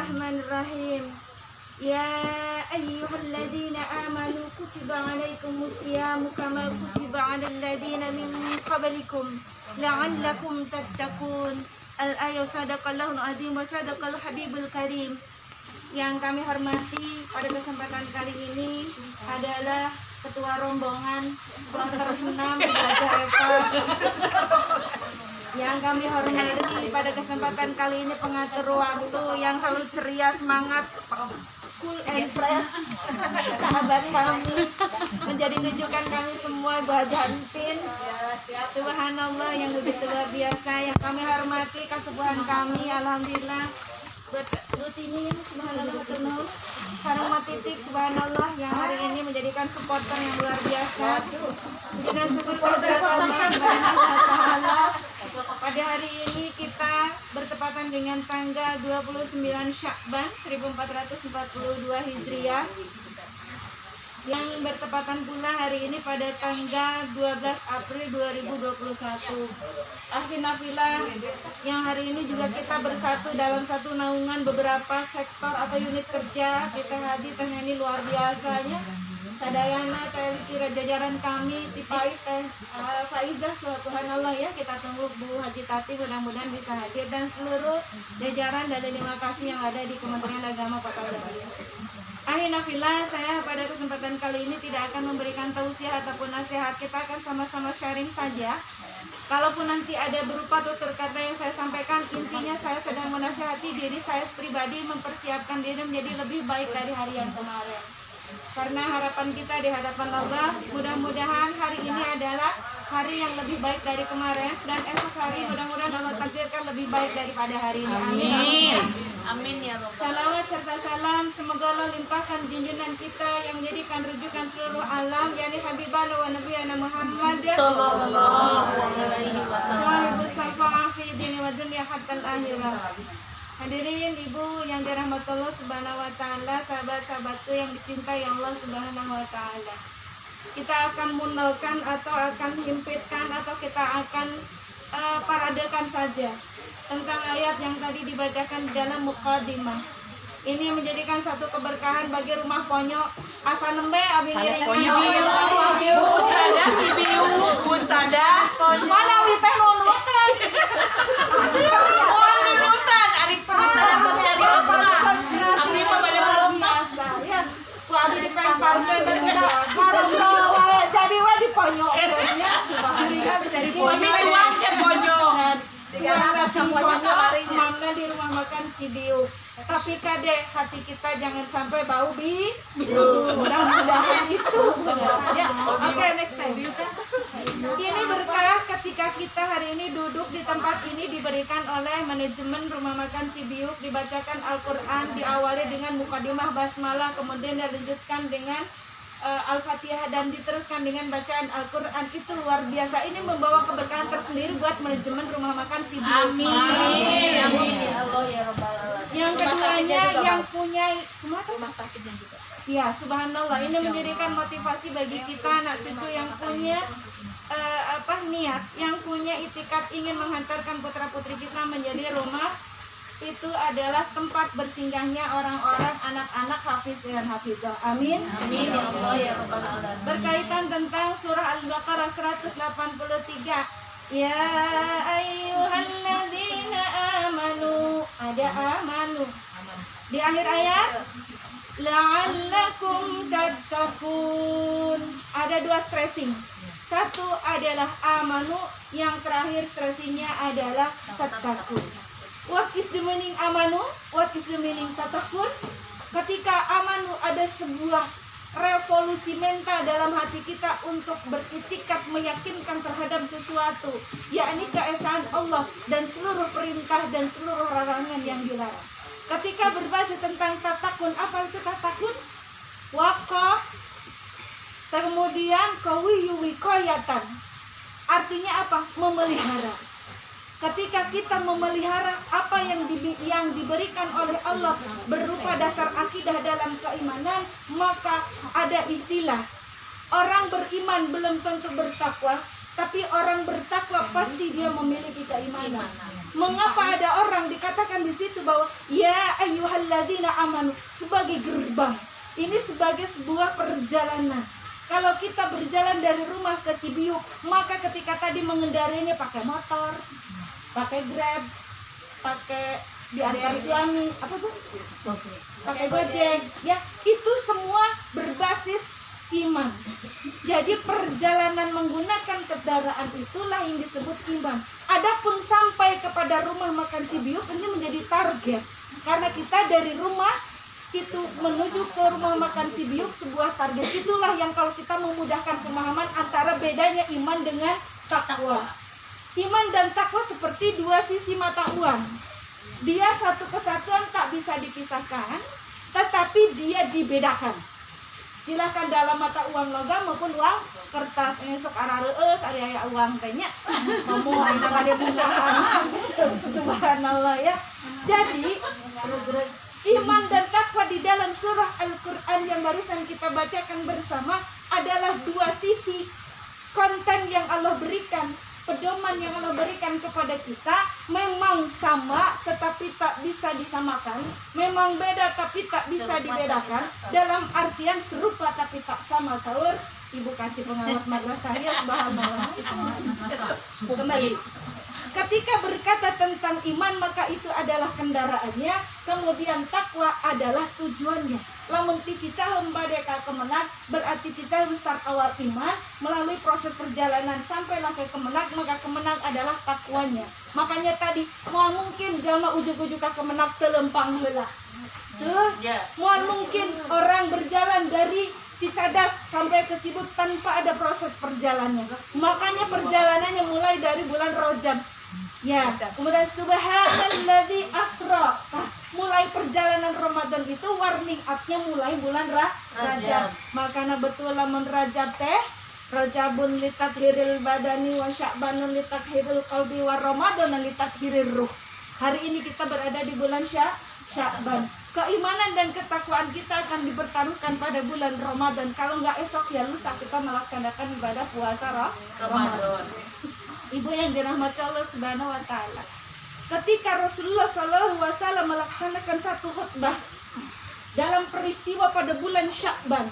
Bismillahirrahmanirrahim. Ya ayyuhalladzina amanu kutiba alaikumus syamu kama kutiba alal ladzina min qablikum la'allakum tattaqun. Al-ayat. Sadaqallahul azim wa sadaqal habibul karim. Yang kami hormati pada kesempatan kali ini adalah Ketua Rombongan Kloter Senam Gajah Eva. Yang kami hormati pada kesempatan kali ini pengatur waktu yang selalu ceria, semangat, cool and fresh, sahabat kami, menjadi rujukan kami semua, Bu Haji Antin. Subhanallah yang begitu luar biasa. Yang kami hormati kasubuhan kami, alhamdulillah. Rutinin, subhanallah, tenur Sarang Titik, subhanallah, yang hari ini menjadikan supporter yang luar biasa. Dengan syukur Allah, pada hari ini kita bertepatan dengan tanggal 29 Syakban 1442 Hijriah, yang bertepatan pula hari ini pada tanggal 12 April 2021. Akhinafilah, yang hari ini juga kita bersatu dalam satu naungan beberapa sektor atau unit kerja. Kita hadir ini luar biasanya. Sadayana teh jajaran kami Tipai teh Faizah, subhanallah ya, kita tunggu Bu Haji Tati mudah-mudahan bisa hadir, dan seluruh jajaran dan terima kasih yang ada di Kementerian Agama Kota Surabaya. Akhirnya saya pada kesempatan kali ini tidak akan memberikan tausiah ataupun nasihat. Kita akan sama-sama sharing saja. Kalaupun nanti ada berupa tutur kata yang saya sampaikan, intinya saya sedang menasihati diri saya pribadi, mempersiapkan diri menjadi lebih baik dari hari yang kemarin. Karena harapan kita di hadapan Allah, mudah-mudahan hari ini adalah hari yang lebih baik dari kemarin, dan esok hari mudah-mudahan Allah takdirkan lebih baik daripada hari ini. Amin. Amin ya Rabbal. Salawat serta salam semoga Allah limpahkan junjungan kita yang menjadikan rujukan seluruh alam, yakni Habibana wa Nabiyana Muhammad sallallahu alaihi wasallam. Hadirin ibu yang dirahmati Allah Subhanahu wa taala, sahabat-sahabatku yang dicintai Allah Subhanahu wa taala. Kita akan munalkan atau akan himpitkan atau kita akan paradekan saja tentang ayat yang tadi dibacakan di dalam muqaddimah. Ini menjadikan satu keberkahan bagi rumah ponyo asa nembe abi Ustadzah mana witeh nunutan ari Ustadzah bos dari Osman abdi mah pada belum ya ku abdi di partai jadi wa di ponyo curiga bisa di ponyo sehingga atas semuanya kamarinya mana di rumah makan Cibiuk. Tapi kade hati kita jangan sampai bau mudah-mudahan itu ya. Oke, next time. Ini berkah ketika kita hari ini duduk di tempat ini diberikan oleh manajemen rumah makan Cibiuk, dibacakan Al-Quran, diawali dengan mukadimah basmalah, kemudian dilanjutkan dengan Al-Fatihah dan diteruskan dengan bacaan Al-Quran. Itu luar biasa. Ini membawa keberkahan tersendiri buat manajemen rumah makan Cibiuk. Amin. Amin. Allah ya Rabbal alamin. Yang keduanya yang punya rumah sakitnya juga. Ya, subhanallah. Ini menjadikan motivasi bagi kita anak cucu yang punya niat, yang punya itikat ingin menghantarkan putra-putri kita menjadi rumah. Itu adalah tempat bersinggahnya orang-orang anak-anak hafiz dan hafizah. Amin. Amin ya Allah ya Rabbal alamin. Berkaitan tentang surah Al-Baqarah 183. Ya ayyuhalladzina amanu, ada amanu di akhir ayat. La'allakum tattaqun, ada dua stressing. Satu adalah amanu, yang terakhir stressingnya adalah tattaqun. What is the meaning amanu? What is the meaning tattaqun? Ketika amanu ada sebuah revolusi mental dalam hati kita untuk beritikat meyakinkan terhadap sesuatu, yakni keesaan Allah dan seluruh perintah dan seluruh larangan yang dilarang. Ketika berbahasa tentang tattaqun, apa itu tattaqun? Waqaf, kemudian kawiyu wiqayatan. Artinya apa? Memelihara. Ketika kita memelihara apa yang diberikan oleh Allah berupa dasar akidah dalam keimanan, maka ada istilah orang beriman belum tentu bertakwa, tapi orang bertakwa pasti dia memiliki keimanan. Mengapa ada orang dikatakan di situ bahwa ya ayyuhalladzina amanu sebagai gerbang. Ini sebagai sebuah perjalanan. Kalau kita berjalan dari rumah ke Cibiuk, maka ketika tadi mengendarinya pakai motor, pakai Grab, pakai diantar suami, apa tuh? Pakai Gojek, ya itu semua berbasis iman. Jadi perjalanan menggunakan kendaraan itulah yang disebut iman. Adapun sampai kepada rumah makan Cibiuk ini menjadi target, karena kita dari rumah itu menuju ke rumah makan Cibiuk sebuah target. Itulah yang kalau kita memudahkan pemahaman antara bedanya iman dengan takwa. Iman dan takwa seperti dua sisi mata uang. Dia satu kesatuan, tak bisa dipisahkan, tetapi dia dibedakan. Silahkan dalam mata uang logam maupun uang kertas. Ini sok arareus area uang kayaknya ngomong ada pada mungkahan. Subhanallah ya. Jadi iman dan takwa di dalam surah Al-Quran yang barusan kita bacakan bersama adalah dua sisi konten yang Allah berikan. Pedoman yang Allah berikan kepada kita memang sama tetapi tak bisa disamakan, memang beda tapi tak bisa dibedakan, dalam artian serupa tapi tak sama. Sahur Ibu kasih pengawas madrasahnya, subhanallah. Kembali, ketika berkata tentang iman maka itu adalah kendaraannya, kemudian takwa adalah tujuannya. Lamun cicahum badeka kemenang berarti cicahum start awal iman, melalui proses perjalanan sampailah ke kemenang, maka kemenang adalah takwanya. Makanya tadi mau mungkin jalma ujuk-ujuk ke kemenang telempang heula. Mau mungkin orang berjalan dari Cicadas sampai ke Cibut tanpa ada proses perjalanan. Makanya perjalanannya mulai dari bulan Rajab. Ya, kemudian subhanalladzi asra. Mulai perjalanan Ramadan itu warning up-nya mulai bulan Rajab. Makanya betul lamun Rajab teh Rajabun litathiril badani wa sya'banun litathiril qalbi wa ramadhanun litathiril ruh. Hari ini kita berada di bulan Sya'ban. Keimanan dan ketakwaan kita akan dipertaruhkan pada bulan Ramadan. Kalau nggak esok ya lusa kita melaksanakan ibadah puasa Ramadan. Ibu yang dirahmati Allah Subhanahu wa taala. Ketika Rasulullah SAW melaksanakan satu khutbah dalam peristiwa pada bulan Sya'ban,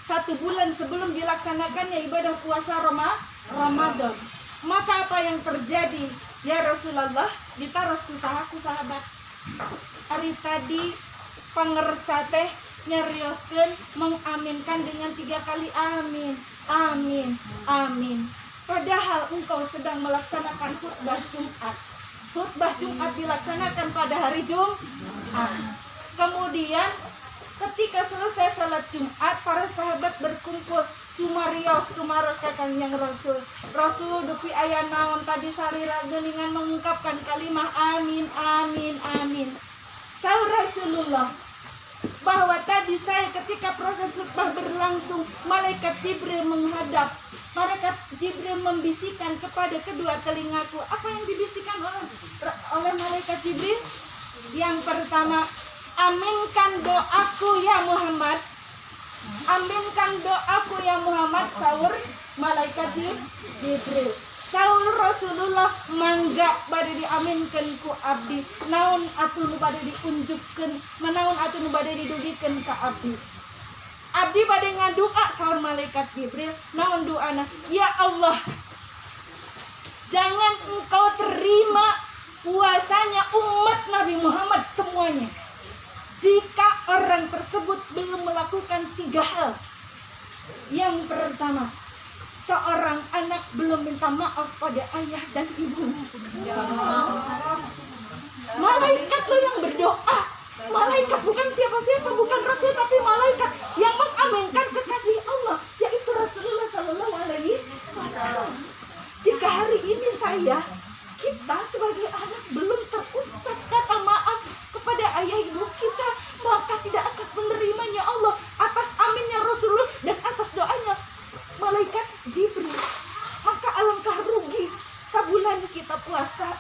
1 bulan sebelum dilaksanakannya ibadah puasa Ramadan, maka apa yang terjadi? Ya Rasulullah, ditaros ku sahaku sahabat. Hari tadi pangersa teh nyarioskeun mengaminkan dengan 3 kali amin, amin, amin. Padahal engkau sedang melaksanakan khutbah Jumat. Khutbah Jumat dilaksanakan pada hari Jumat. Kemudian ketika selesai salat Jumat, para sahabat berkumpul cumarios kakang yang Rasul dupi aya naon tadi sarira geuningan mengungkapkan kalimat amin, amin, amin. Saur Rasulullah bahwa tadi saya ketika proses khutbah berlangsung, malaikat Jibril menghadap. Malaikat Jibril membisikkan kepada kedua telingaku. Apa yang dibisikkan oleh malaikat Jibril? Yang pertama, aminkan doaku ya Muhammad. Aminkan doaku ya Muhammad, saur malaikat Jibril. Saur Rasulullah mangga bade diaminkan ku abdi. Naon atuh nu bade diunjukkeun, manaon atuh nu bade didugikeun ka abdi. Abdi bade ngadua saur malaikat Jibril. Naon doana? Ya Allah, jangan engkau terima puasanya umat Nabi Muhammad semuanya jika orang tersebut belum melakukan 3 hal. Yang pertama, seorang anak belum minta maaf pada ayah dan ibunya. Malaikat lo yang berdoa. Malaikat bukan siapa-siapa, bukan Rasul, tapi malaikat yang mengaminkan kekasih Allah, yaitu Rasulullah SAW. Jika hari ini kita sebagai anak belum terucap kata maaf kepada ayah ibu kita, maka tidak akan menerimanya Allah atas aminnya Rasulullah dan atas doanya malaikat Jibril. Maka alangkah rugi sebulan kita puasa,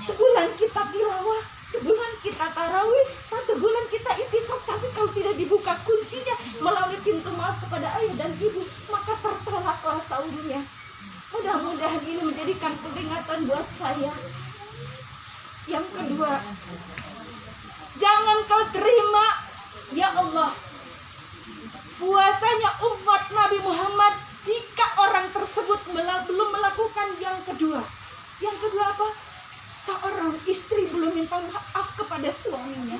sebulan kita tilawah, sebulan kita tarawih, 1 bulan kita itikaf, tapi kalau tidak dibuka kuncinya melalui pintu maaf kepada ayah dan ibu, maka tertolaklah saumnya. Mudah-mudahan ini menjadikan peringatan buat saya. kedua, jangan kau terima ya Allah puasanya umat Nabi Muhammad jika orang tersebut belum melakukan yang kedua. Yang kedua apa? Seorang istri belum minta maaf kepada suaminya.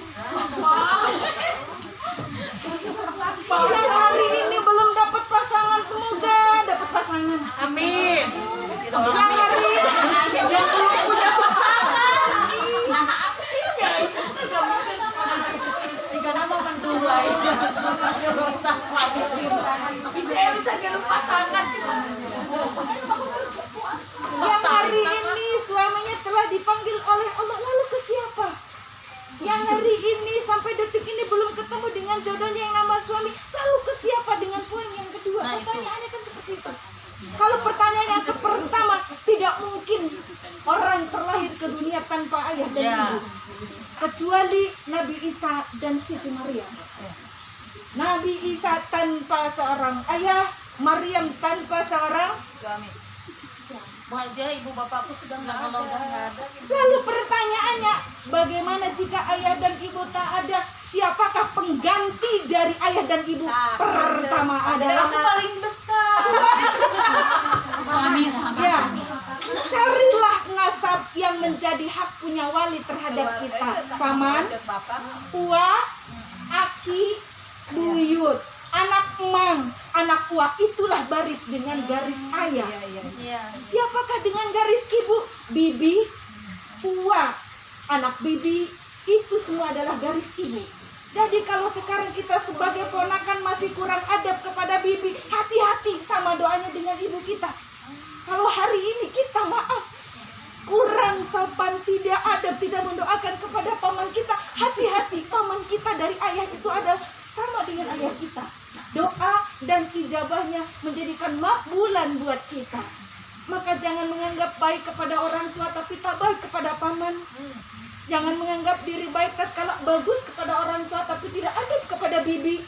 Yang hari ini belum dapat pasangan, semoga dapat pasangan. Amin. Yang hari ini yang belum punya pasangan, Karena mau mendua itu. Bisa mencari pasangan. yang hari ini suaminya telah dipanggil oleh Allah, lalu ke siapa? Yang hari ini sampai detik ini belum ketemu dengan jodohnya yang nama suami, lalu ke siapa dengan poin yang kedua? Pertanyaannya kan seperti itu. Kalau pertanyaan yang pertama, tidak mungkin orang terlahir ke dunia tanpa ayah dan ibu, kecuali Nabi Isa dan Siti Maryam. Nabi Isa tanpa seorang ayah, Maryam tanpa seorang Suami. Aja ibu bapakku sudah nggak ada. Lalu pertanyaannya, bagaimana jika ayah dan ibu tak ada? Siapakah pengganti dari ayah dan ibu? Pertama adalah Aku paling besar. Suami. ya, carilah nasab yang menjadi hak punya wali terhadap kita. Paman, ua, aki, buyut, anak emang, anak ua, itulah baris dengan garis ayah. Siapakah dengan garis ibu? Bibi, ua, anak bibi, itu semua adalah garis ibu. Jadi kalau sekarang kita sebagai ponakan masih kurang adab kepada bibi, hati-hati sama doanya dengan ibu kita. Kalau hari ini kita maaf, kurang sopan, tidak adab, tidak mendoakan kepada paman kita, hati-hati, paman kita dari ayah itu adalah sama dengan ayah kita. Doa dan ijabahnya menjadikan makbulan buat kita. Maka jangan menganggap baik kepada orang tua tapi tak baik kepada paman. Jangan menganggap diri baik tatkala bagus kepada orang tua tapi tidak adab kepada bibi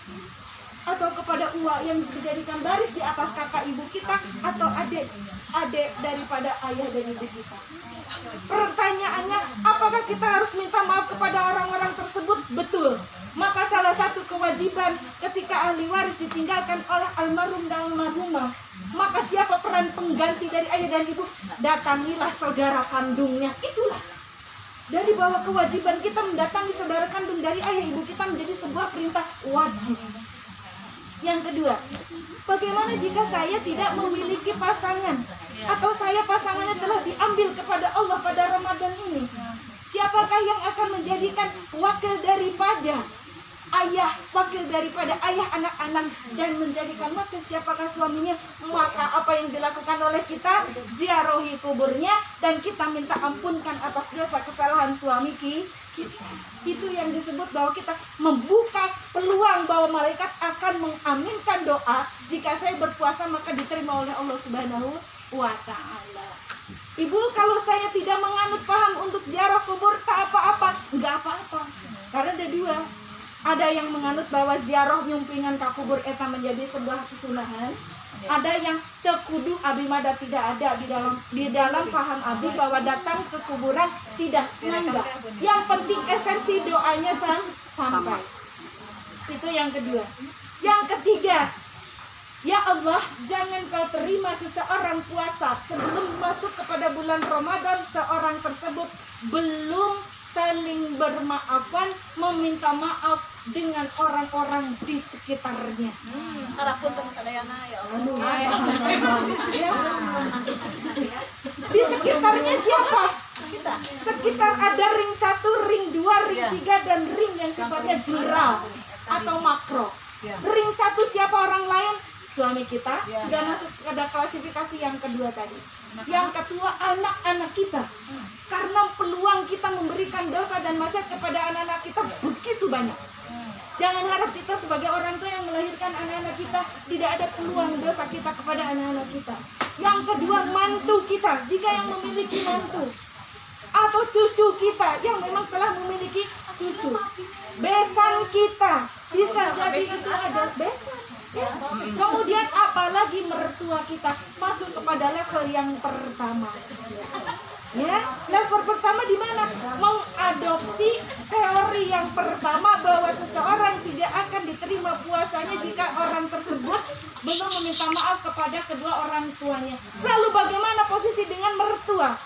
atau kepada uwa yang dijadikan baris di atas kakak ibu kita atau adik daripada ayah dan ibu kita. Pertanyaannya, apakah kita harus minta maaf kepada orang-orang tersebut? Betul. Maka salah satu kewajiban ketika ahli waris ditinggalkan oleh almarhum dan almarhumah, maka siapa peran pengganti dari ayah dan ibu? Datangilah saudara kandungnya. Itulah dari bahwa kewajiban kita mendatangi saudara kandung dari ayah ibu kita menjadi sebuah perintah wajib. Yang kedua, bagaimana jika saya tidak memiliki pasangan atau saya pasangannya telah diambil kepada Allah pada Ramadan ini? Siapakah yang akan menjadikan wakil daripada ayah, wakil daripada ayah anak-anak dan menjadikan wakil siapakah suaminya? Maka apa yang dilakukan oleh kita? Ziarahi kuburnya dan kita minta ampunkan atas dosa kesalahan suami kita. Itu yang disebut bahwa kita membuka peluang bahwa malaikat akan mengaminkan doa. Jika saya berpuasa maka diterima oleh Allah Subhanahu wa Ta'ala. Ibu, kalau saya tidak menganut paham untuk ziarah kubur tak apa-apa, enggak apa-apa. Karena ada dua. Ada yang menganut bahwa ziarah nyumpingan ka kubur eta menjadi sebuah kesunahan. Ada yang tekudu abimada tidak ada di dalam paham abi bahwa datang ke kuburan tidak mangga. Yang penting esensi doanya sampai. Itu yang kedua. Yang ketiga, ya Allah, jangan kau terima seseorang puasa sebelum masuk kepada bulan Ramadan seorang tersebut belum saling bermaafan, meminta maaf dengan orang-orang di sekitarnya. Harapun tersadayana ya Allah. Di sekitarnya siapa? Kita. Sekitar ada ring 1, ring 2, ring 3 dan ring yang sifatnya general atau makro. Ring 1 siapa orang lain? Suami kita. Sudah masuk pada klasifikasi yang kedua tadi. Yang kedua anak-anak kita. Karena peluang kita memberikan dosa dan maksiat kepada anak-anak kita begitu banyak. Jangan harap kita sebagai orang tua yang melahirkan anak-anak kita tidak ada peluang dosa kita kepada anak-anak kita. Yang kedua mantu kita, jika yang memiliki mantu atau cucu kita yang memang telah memiliki cucu. Besan kita bisa jadi itu ada besan. Ya. Kemudian apalagi mertua kita masuk kepada level yang pertama. Ya, level pertama di mana? Mengadopsi teori yang pertama bahwa seseorang tidak akan diterima puasanya jika orang tersebut belum meminta maaf kepada kedua orang tuanya. Lalu bagaimana posisi dengan mertua?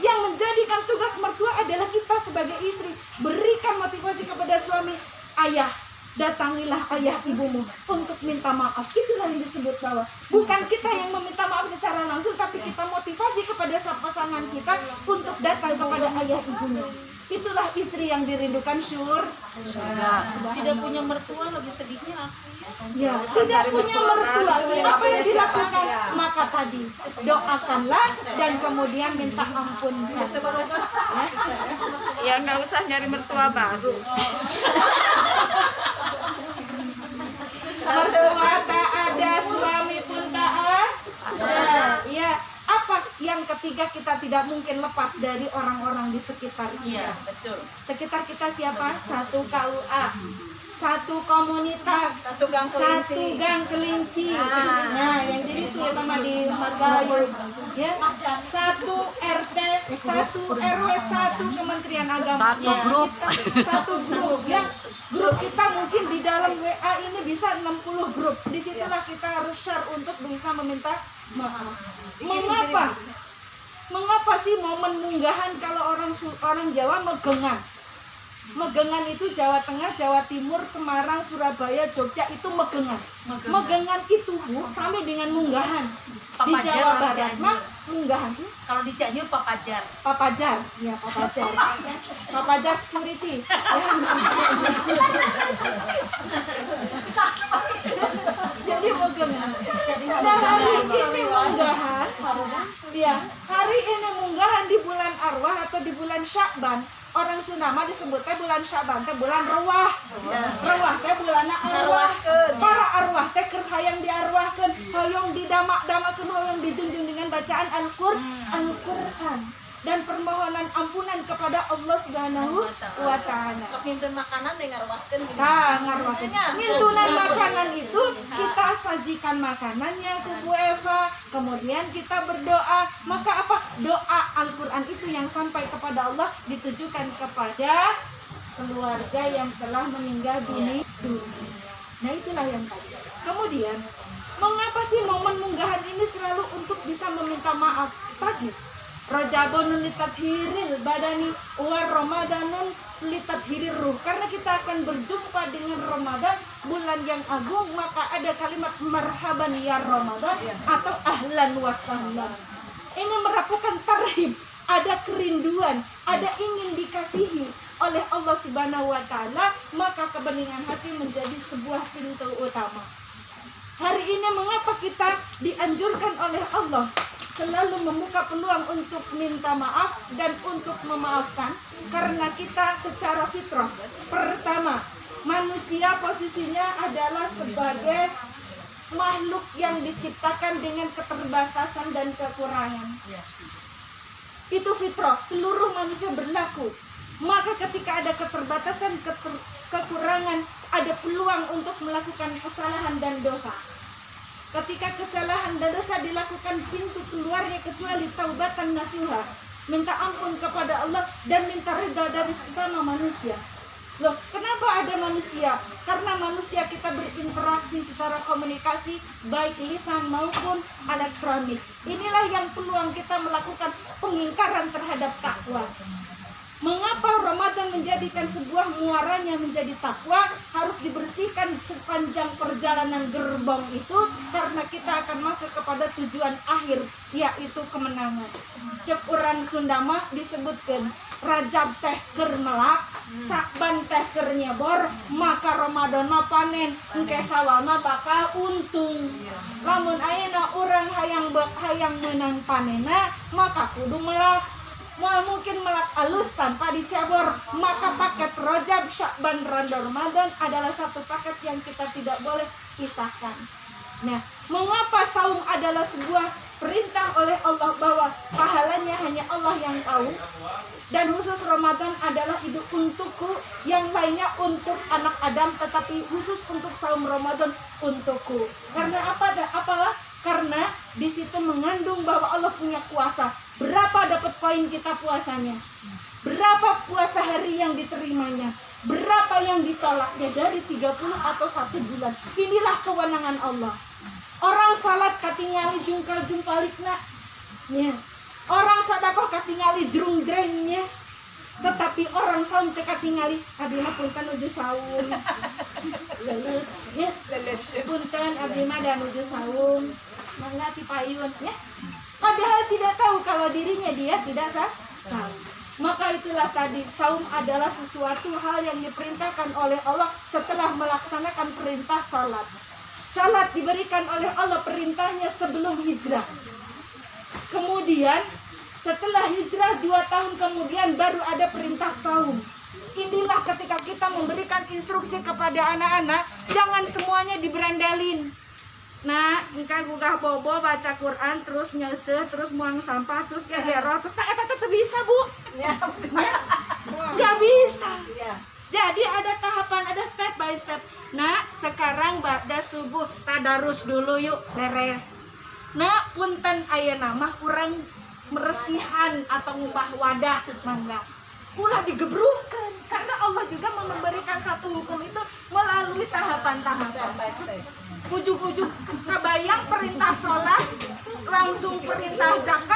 Yang menjadikan tugas mertua adalah kita sebagai istri. Berikan motivasi kepada suami, ayah, datangilah ayah ibumu untuk minta maaf. Itulah yang disebut bahwa bukan kita yang meminta maaf secara langsung, tapi kita motivasi kepada pasangan kita untuk datang kepada ayah ibunya. Itulah istri yang dirindukan Tidak punya mertua lagi sedihnya. ya, tidak punya mertua. Apa yang dilakukan? Maka tadi doakanlah dan kemudian minta ampun. Ya nggak usah nyari mertua baru. Mertua tak ada, suami pun tak ada. Ya, apa yang ketiga kita tidak mungkin lepas dari orang-orang di sekitar kita. Iya, betul. Sekitar kita siapa? Satu KUA, satu komunitas, Satu gang kelinci. gang kelinci. Nah, yang jadi terutama di Margahayu, ya, satu RT, satu RW, satu Kementerian Agama. Satu grup. Satu grup, ya. Grup kita mungkin di dalam WA ini bisa 60 grup. Disitulah kita harus share untuk bisa meminta maaf. Mengapa? Mengapa sih momen munggahan kalau orang Jawa megengan? Megengan itu Jawa Tengah, Jawa Timur, Semarang, Surabaya, Jogja itu megengan. Megengan itu Bu, sama dengan munggahan. Di Papajar Jawa orang Barat Cianjur. mah munggahan. Kalau di Cianjur papajar. Papajar, ya Papajar. Papajar security. Jadi megengan. Nah, hari ini munggahan. Ya, hari ini munggahan di bulan Arwah atau di bulan Syakban. Orang Sunda mah disebutnya bulan Syakban teh bulan Rewah. Rewah teh bulan arwah. Para arwah teh keur hayang diarwahkeun, hoyong didamak-damakeun, hoyong dijunjung dengan bacaan Al-Qur'an dan permohonan ampunan kepada Allah Subhanahu wa taala. Sok ngintun makanan deh ngarwahkeun gitu. Nah, ngarwahkeun. Ngintunan makanan itu kita sajikan makanannya ke Bu Eva, kemudian kita berdoa. Maka apa? Doa Al-Qur'an itu yang sampai kepada Allah ditujukan kepada keluarga yang telah meninggal dunia. Nah, itulah yang tadi. Kemudian, mengapa sih momen munggahan ini selalu untuk bisa meminta maaf? Tadi Rajabun litathiril badani wa Ramadanun litathiril ruh. Karena kita akan berjumpa dengan Ramadan, bulan yang agung, maka ada kalimat marhaban ya Ramadan atau ahlan wa sahlan. Ini merupakan tarhib, ada kerinduan, ada ingin dikasihi oleh Allah Subhanahu wa taala, maka kebeningan hati menjadi sebuah pintu utama. Hari ini mengapa kita dianjurkan oleh Allah selalu membuka peluang untuk minta maaf dan untuk memaafkan? Karena kita secara fitrah, pertama, manusia posisinya adalah sebagai makhluk yang diciptakan dengan keterbatasan dan kekurangan. Itu fitrah, seluruh manusia berlaku. Maka ketika ada keterbatasan, kekurangan, ada peluang untuk melakukan kesalahan dan dosa. Ketika kesalahan dan dosa dilakukan, pintu keluarnya kecuali taubatan nasuha, minta ampun kepada Allah dan minta ridha dari sesama manusia. Loh, kenapa ada manusia? Karena manusia kita berinteraksi secara komunikasi baik lisan maupun elektronik. Inilah yang peluang kita melakukan pengingkaran terhadap takwa. Mengapa Ramadan menjadikan sebuah muaranya menjadi takwa? Harus dibersihkan sepanjang perjalanan gerbong itu, karena kita akan masuk kepada tujuan akhir, yaitu kemenangan. Cek urang Sundama disebutkan Rajab teh keur melak, Sakban teh keur nyebor, maka Ramadan mah panen, engke Sawal mah bakal untung. Lamun ayeuna urang hayang menang panena, maka kudu melak. Mungkin melak alus tanpa dicebor, maka paket Rajab, Syakban, Ramadan adalah satu paket yang kita tidak boleh pisahkan. Nah, mengapa saum adalah sebuah perintah oleh Allah bahwa pahalanya hanya Allah yang tahu, dan khusus Ramadan adalah hidup untukku, yang lainnya untuk anak Adam, tetapi khusus untuk saum Ramadan untukku. Karena apalah Karena di situ mengandung bahwa Allah punya kuasa. Berapa dapat poin kita puasanya? Berapa puasa hari yang diterimanya? Berapa yang ditolaknya dari 30 atau 1 bulan? Inilah kewenangan Allah. Orang salat katingali jungkal jumpalikna. Ya. Orang sedekah katingali jrung-jrengnya. Tetapi orang saum teh katingali abdi mah punten nuju saum. Leles ya. Punten abdi mah da nuju saum. Mangga ti payun ya. Padahal tidak tahu kalau dirinya dia tidak saum. Maka itulah tadi, saum adalah sesuatu hal yang diperintahkan oleh Allah setelah melaksanakan perintah salat. Salat diberikan oleh Allah perintahnya sebelum hijrah. Kemudian setelah hijrah 2 tahun kemudian baru ada perintah saum. Inilah ketika kita memberikan instruksi kepada anak-anak, jangan semuanya diberandelin. Nah, engkau gugah bobo baca Quran terus nyeseh terus buang sampah terus kehero terus tak eta teh bisa, Bu. Ya. Gak bisa. Ya. Jadi ada tahapan, ada step by step. Nah, sekarang ba'da subuh tadarus dulu yuk, beres. Nah, punten ayeuna mah kurang meresihan atau ngubah wadah mangga. Ulah digebruhkan karena Allah juga memberikan satu hukum itu melalui tahapan-tahapan. Step by step. Ujuk-ujuk kebayang perintah sholat, langsung perintah zakat.